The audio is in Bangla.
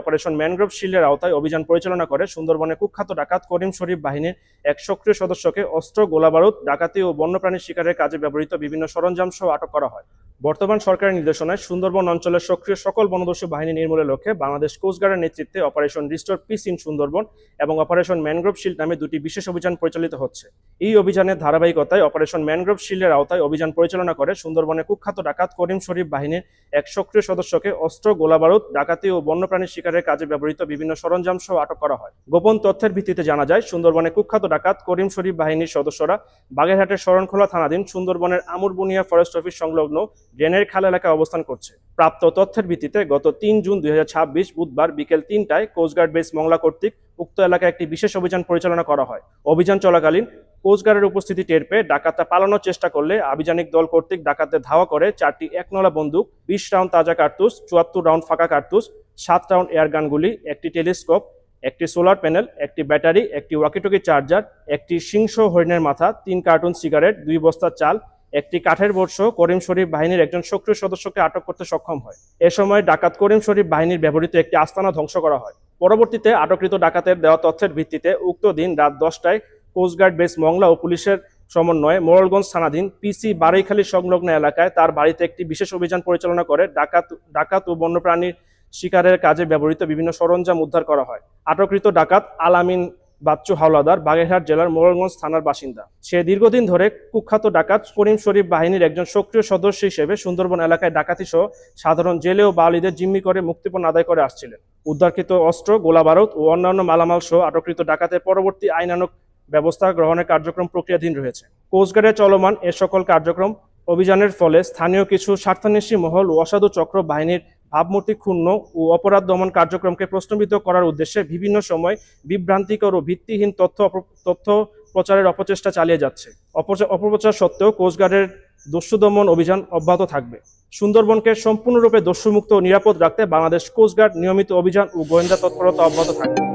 অপারেশন ম্যানগ্রোভ শিল্ডের আওতায় অভিযান পরিচালনা করে সুন্দরবনে কুখ্যাত ডাকাত করিম শরীফ বাহিনীর এক সক্রিয় সদস্যকে অস্ত্র, গোলাবারুদ, ডাকাতি ও বন্যপ্রাণী শিকারের কাজে ব্যবহৃত বিভিন্ন সরঞ্জাম সহ আটক করা হয়। বর্তমান সরকারের নির্দেশনায় সুন্দরবন অঞ্চলের সক্রিয় সকল বনদস্যু বাহিনী নির্মূলের লক্ষ্যে বাংলাদেশ কোস্টগার্ডের নেতৃত্বে operation restore piece in Sundarban এবং অপারেশন ম্যানগ্রোভ শিল্ড নামে দুটি বিশেষ অভিযান পরিচালিত হচ্ছে। এই অভিযানের ধারাবাহিকতায় অপারেশন ম্যানগ্রোভ শিল্ডের আওতায় অভিযান পরিচালনা করে সুন্দরবনে কুখ্যাত ডাকাত করিম শরীফ বাহিনীর এক সক্রিয় সদস্যকে অস্ত্র, গোলাবারুদ, ডাকাতি ও বন্যপ্রাণী শিকারের কাজে ব্যবহৃত বিভিন্ন সরঞ্জাম সহ আটক করা হয়। গোপন তথ্যের ভিত্তিতে জানা যায়, সুন্দরবনে কুখ্যাত ডাকাত করিম শরীফ বাহিনীর সদস্যরা বাগেরহাটের শরণখোলা থানাধীন সুন্দরবনের আমুরবুনিয়া ফরেস্ট অফিস সংলগ্ন ড্রেনের খাল এলাকায় অবস্থান করছে। প্রাপ্ত তথ্যের ভিত্তিতে গত 3 জুন 2026 বুধবার বিকেল 3টায় কোস্টগার্ড বেস মংলা কর্তৃক উক্ত এলাকায় একটি বিশেষ অভিযান পরিচালনা করা হয়। অভিযান চলাকালীন কোস্টগার্ডের উপস্থিতি টের পেয়ে ডাকাতরা পালানোর চেষ্টা করলে আভিযানিক দল কর্তৃক ডাকাতদের ধাওয়া করে 4টি একনলা বন্দুক, 20 রাউন্ড তাজা কার্তুজ, 74 রাউন্ড ফাঁকা কার্তুজ, 7 রাউন্ড এয়ারগান গুলি, একটি টেলিস্কোপ, একটি সোলার প্যানেল, একটি ব্যাটারি, একটি ওয়াকিটকি চার্জার, একটি সিংহ হরিণের মাথা, 3 কার্টুন সিগারেট, 2 বস্তা চাল, একটি কাঠের বোর্ড সহ করিম শরীফ বাহিনীর একজন সক্রিয় সদস্যকে আটক করতে সক্ষম হয়। এ সময় ডাকাত করিম শরীফ বাহিনীর ব্যবহৃত একটি আস্তানা ধ্বংস করা হয়। পরবর্তীতে আটককৃত ডাকাতের দেওয়া তথ্যের ভিত্তিতে উক্ত দিন রাত 10টায় কোস্টগার্ড বেস মংলা ও পুলিশের সমন্বয়ে মোড়লগঞ্জ থানাধীন পিসি বারৈখালী সংলগ্ন এলাকায় তার বাড়িতে একটি বিশেষ অভিযান পরিচালনা করে ডাকাত ও বন্যপ্রাণীর শিকারের কাজে ব্যবহৃত বিভিন্ন সরঞ্জাম উদ্ধার করা হয়। আটককৃত ডাকাত আলামিন বাচ্চু হাওলাদার বাগেরহাট জেলার মোড়লগঞ্জ থানার বাসিন্দা। সে দীর্ঘদিন ধরে কুখ্যাত ডাকাত করিম শরীফ বাহিনীর একজন সক্রিয় সদস্য হিসেবে সুন্দরবন এলাকায় ডাকাতি সহ সাধারণ জেলে ও বাওয়ালীদের জিম্মি করে মুক্তিপণ আদায় করে আসছিলেন। উদ্ধারকৃত অস্ত্র, গোলাবারুদ ও অন্যান্য মালামাল সহ আটককৃত ডাকাতের পরবর্তী আইনানুগ ব্যবস্থা গ্রহণের কার্যক্রম প্রক্রিয়াধীন রয়েছে। কোস্টগার্ডের চলমান এ সকল কার্যক্রম অভিযানের ফলে স্থানীয় কিছু স্বার্থান্বেষী মহল ও অসাধু চক্র বাহিনীর ভাবমূর্তি ক্ষুণ্ণ ও অপরাধ দমন কার্যক্রমকে প্রশ্নবিদ্ধ করার উদ্দেশ্যে বিভিন্ন সময় বিভ্রান্তিকর ও ভিত্তিহীন তথ্য প্রচারের অপচেষ্টা চালিয়ে যাচ্ছে। অপপ্রচার সত্ত্বেও কোস্টগার্ডের দস্যু দমন অভিযান অব্যাহত থাকবে। সুন্দরবনকে সম্পূর্ণরূপে দস্যুমুক্ত ও নিরাপদ রাখতে বাংলাদেশ কোস্টগার্ড নিয়মিত অভিযান ও গোয়েন্দা তৎপরতা অব্যাহত থাকবে।